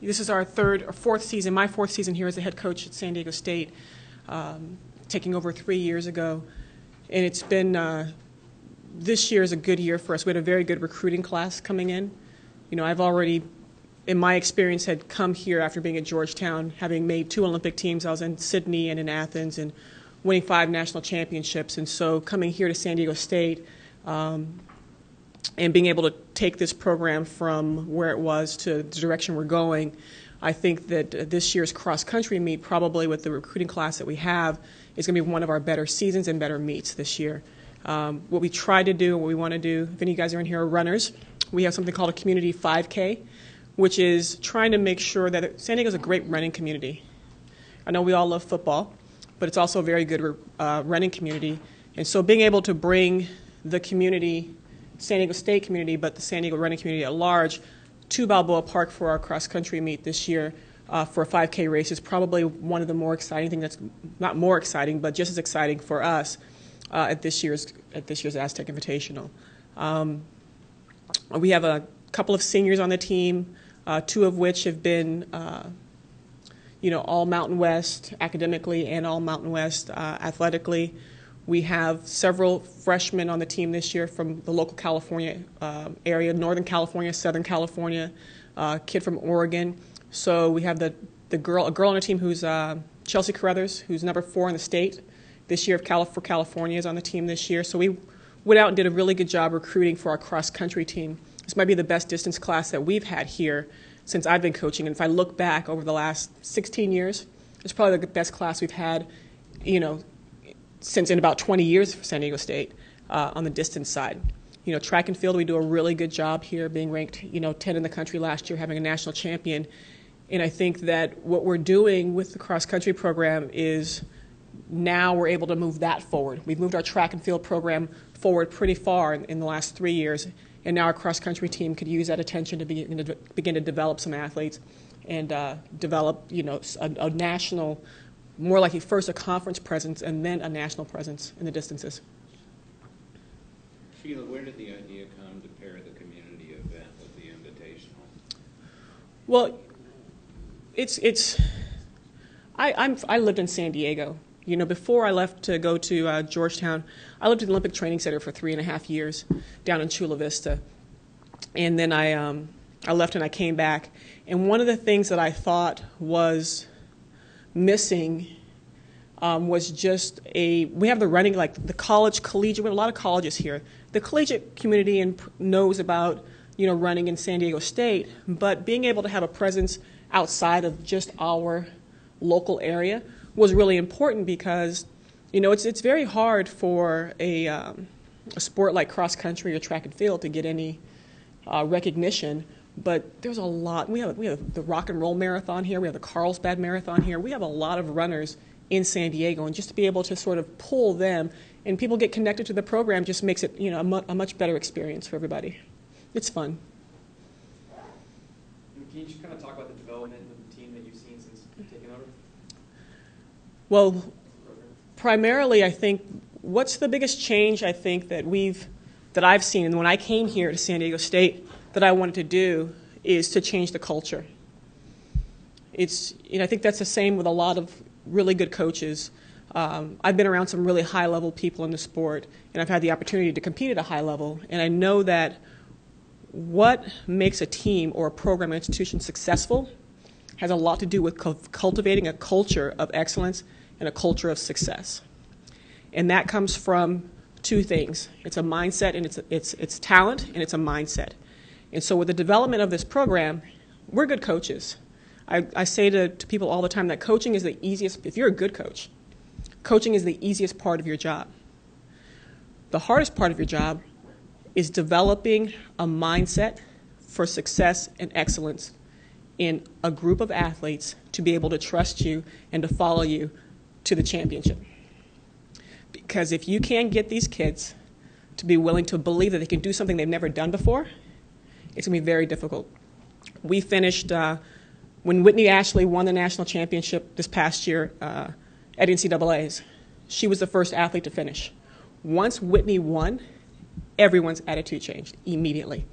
This is our third or fourth season, my fourth season here as the head coach at San Diego State, taking over 3 years ago. And it's been, this year is a good year for us. We had a very good recruiting class coming in. You know, I've already, in my experience, had come here after being at Georgetown, having made 2 Olympic teams. I was in Sydney and in Athens and winning 5 national championships. And so coming here to San Diego State, and being able to take this program from where it was to the direction we're going, I think that this year's cross-country meet, probably with the recruiting class that we have, is going to be one of our better seasons and better meets this year. What we try to do, what we want to do, if any of you guys are in here are runners, we have something called a community 5K, which is trying to make sure that San Diego is a great running community. I know we all love football, but it's also a very good running community. And so being able to bring the community, San Diego State community, but the San Diego running community at large, to Balboa Park for our cross-country meet this year for a 5K race is probably one of the more exciting things. That's not more exciting, but just as exciting for us at this year's Aztec Invitational. We have a couple of seniors on the team, 2 of which have been, all Mountain West academically and all Mountain West athletically. We have several freshmen on the team this year from the local California area, Northern California, Southern California, kid from Oregon. So we have a girl on the team who's Chelsea Carruthers, who's number 4 in the state this year for California, is on the team this year. So we went out and did a really good job recruiting for our cross-country team. This might be the best distance class that we've had here since I've been coaching. And if I look back over the last 16 years, it's probably the best class we've had, since in about 20 years for San Diego State on the distance side. Track and field, we do a really good job here, being ranked, 10 in the country last year, having a national champion. And I think that what we're doing with the cross-country program is now we're able to move that forward. We've moved our track and field program forward pretty far in the last 3 years, and now our cross-country team could use that attention to begin to develop some athletes and develop, a national, more likely first a conference presence and then a national presence in the distances. Sheila, where did the idea come to pair the community event with the invitational? Well, I lived in San Diego. Before I left to go to Georgetown, I lived at the Olympic Training Center for 3.5 years down in Chula Vista. And then I left and I came back. And one of the things that I thought was missing was just we have the running, like the collegiate, we have a lot of colleges here. The collegiate community knows about, running in San Diego State, but being able to have a presence outside of just our local area was really important because, it's very hard for a sport like cross country or track and field to get any recognition. But there's a lot. We have the Rock and Roll Marathon here. We have the Carlsbad Marathon here. We have a lot of runners in San Diego, and just to be able to sort of pull them and people get connected to the program just makes it, a much better experience for everybody. It's fun. Can you just kind of talk about the development of the team that you've seen since taking over? Well, primarily, I think what's the biggest change I think that I've seen when I came here to San Diego State that I wanted to do is to change the culture. I think that's the same with a lot of really good coaches. I've been around some really high-level people in the sport, and I've had the opportunity to compete at a high level, and I know that what makes a team or a program or institution successful has a lot to do with cultivating a culture of excellence and a culture of success. And that comes from 2 things. It's a mindset, and it's talent, and it's a mindset. And so with the development of this program, we're good coaches. I say to people all the time that coaching is the easiest, if you're a good coach, coaching is the easiest part of your job. The hardest part of your job is developing a mindset for success and excellence in a group of athletes to be able to trust you and to follow you to the championship. Because if you can't get these kids to be willing to believe that they can do something they've never done before, it's going to be very difficult. We finished, when Whitney Ashley won the national championship this past year at NCAA's, she was the first athlete to finish. Once Whitney won, everyone's attitude changed immediately.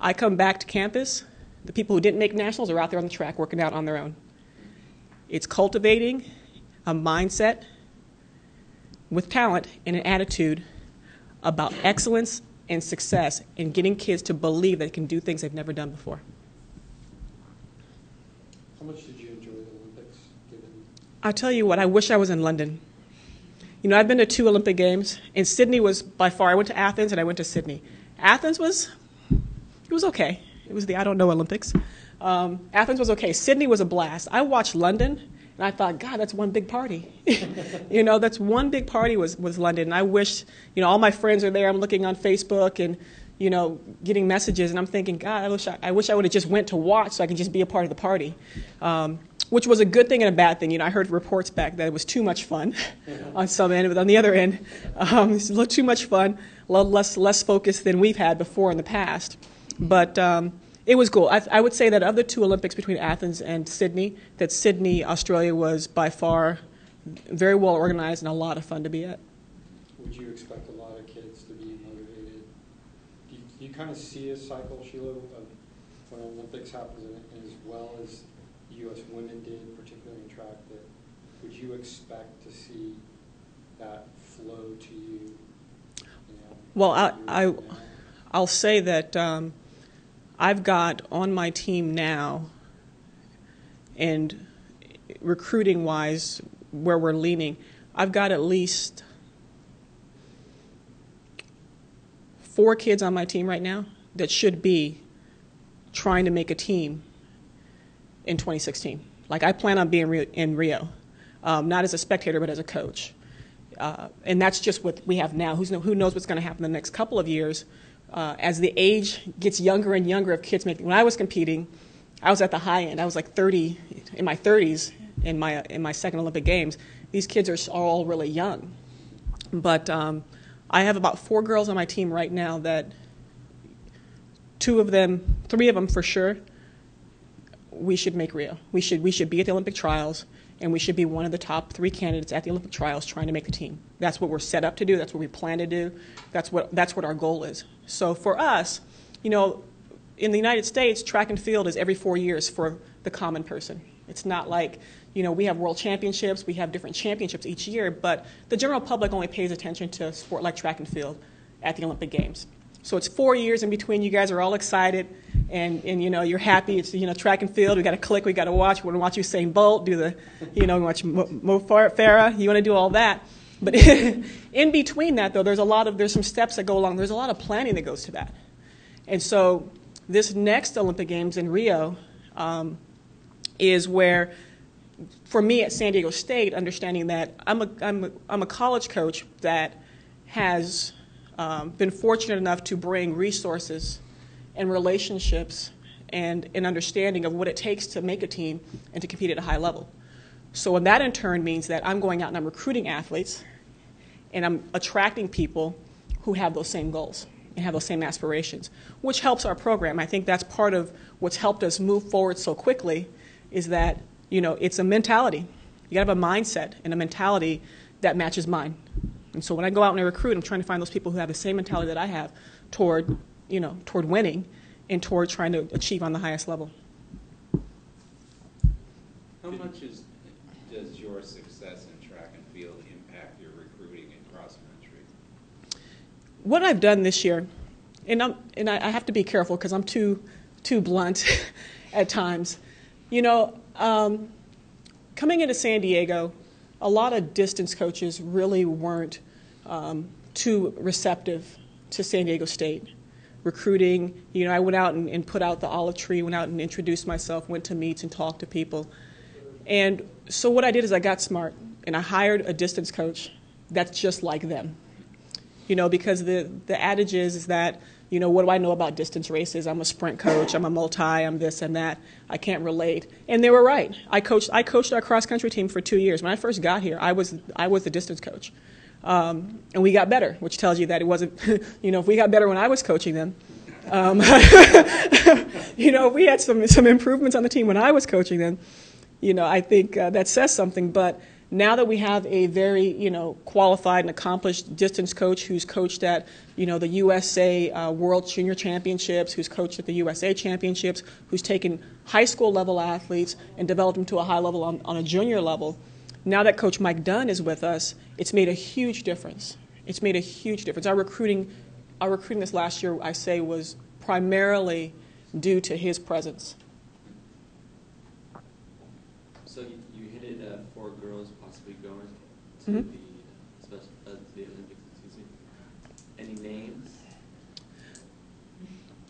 I come back to campus, The people who didn't make nationals are out there on the track working out on their own. It's cultivating a mindset with talent and an attitude about excellence and success and getting kids to believe they can do things they've never done before. How much did you enjoy the Olympics? I'll tell you what, I wish I was in London. You know, I've been to 2 Olympic Games, and Sydney was by far, I went to Athens and I went to Sydney. Athens was, it was okay. It was the I don't know Olympics. Athens was okay. Sydney was a blast. I watched London, and I thought, God, that's one big party. You know, that's one big party was London. And I wish, you know, all my friends are there. I'm looking on Facebook and, you know, getting messages, and I'm thinking, God, I wish I would have just went to watch so I could just be a part of the party. Which was a good thing and a bad thing. You know, I heard reports back that it was too much fun on some end, but on the other end, it's a little too much fun, a little less focus than we've had before in the past. But it was cool. I would say that of the 2 Olympics between Athens and Sydney, that Sydney, Australia was by far very well organized and a lot of fun to be at. Would you expect a lot of kids to be motivated? Do you kind of see a cycle, Sheila, of when Olympics happens and as well as U.S. women did, particularly in track, that would you expect to see that flow to you? Well, I'll say that I've got on my team now, and recruiting-wise, where we're leaning, I've got at least 4 kids on my team right now that should be trying to make a team in 2016. Like, I plan on being in Rio, not as a spectator, but as a coach. And that's just what we have now. Who knows what's going to happen in the next couple of years as the age gets younger and younger of kids making. When I was competing, I was at the high end. I was like 30, in my 30s, in my second Olympic Games. These kids are all really young. But I have about 4 girls on my team right now that 3 of them for sure, we should make Rio. We should be at the Olympic trials, and we should be one of the top 3 candidates at the Olympic trials trying to make the team. That's what we're set up to do. That's what we plan to do. That's what our goal is. So for us, you know, in the United States, track and field is every 4 years for the common person. It's not like, you know, we have world championships, we have different championships each year, but the general public only pays attention to a sport like track and field at the Olympic Games. So it's 4 years in between. You guys are all excited, and you know, you're happy. It's, you know, track and field. We got to click. We got to watch. We want to watch Usain Bolt do the, you know, watch Mo Farah. You want to do all that. But in between that, though, there's some steps that go along. There's a lot of planning that goes to that. And so this next Olympic Games in Rio is where, for me at San Diego State, understanding that I'm a college coach that has been fortunate enough to bring resources and relationships and an understanding of what it takes to make a team and to compete at a high level. So that in turn means that I'm going out and I'm recruiting athletes and I'm attracting people who have those same goals and have those same aspirations, which helps our program. I think that's part of what's helped us move forward so quickly is that, you know, it's a mentality. You got to have a mindset and a mentality that matches mine. And so when I go out and I recruit, I'm trying to find those people who have the same mentality that I have toward winning and toward trying to achieve on the highest level. How much does your success in track and field impact your recruiting in cross country? What I've done this year, and I have to be careful because I'm too blunt at times. You know, coming into San Diego, a lot of distance coaches really weren't too receptive to San Diego State. Recruiting, you know, I went out and put out the olive tree, went out and introduced myself, went to meets and talked to people. And so what I did is I got smart and I hired a distance coach that's just like them. You know, because the adage is that, you know, what do I know about distance races? I'm a sprint coach, I'm a multi, I'm this and that. I can't relate. And they were right. I coached our cross-country team for 2 years. When I first got here, I was the distance coach. And we got better, which tells you that it wasn't, you know, if we got better when I was coaching them, you know, we had some improvements on the team when I was coaching them. You know, I think that says something. But Now that we have a very, qualified and accomplished distance coach who's coached at, the USA World Junior Championships, who's coached at the USA Championships, who's taken high school level athletes and developed them to a high level on a junior level, now that Coach Mike Dunn is with us, it's made a huge difference. It's made a huge difference. Our recruiting this last year, I say, was primarily due to his presence. So you hinted at 4 girls possibly going to Mhm. the Olympics. Excuse me. Any names?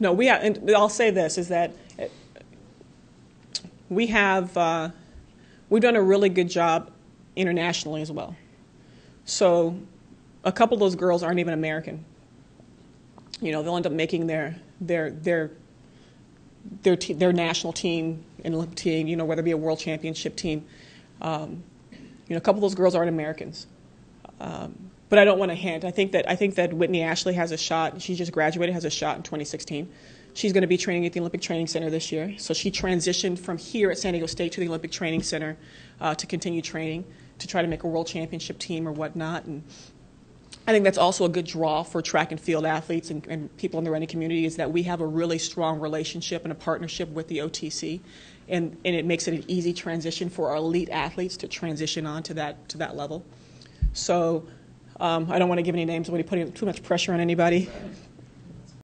No, and I'll say this, is that we've done a really good job internationally as well. So a couple of those girls aren't even American. They'll end up making their national team and Olympic team, whether it be a world championship team. A couple of those girls aren't Americans. But I don't want to hint. I think that Whitney Ashley has a shot. She just graduated, has a shot in 2016. She's going to be training at the Olympic Training Center this year. So she transitioned from here at San Diego State to the Olympic Training Center to continue training, to try to make a world championship team or whatnot. And I think that's also a good draw for track and field athletes and people in the running community, is that we have a really strong relationship and a partnership with the OTC, and it makes it an easy transition for our elite athletes to transition on to that level. So I don't want to give any names. I don't want to put too much pressure on anybody,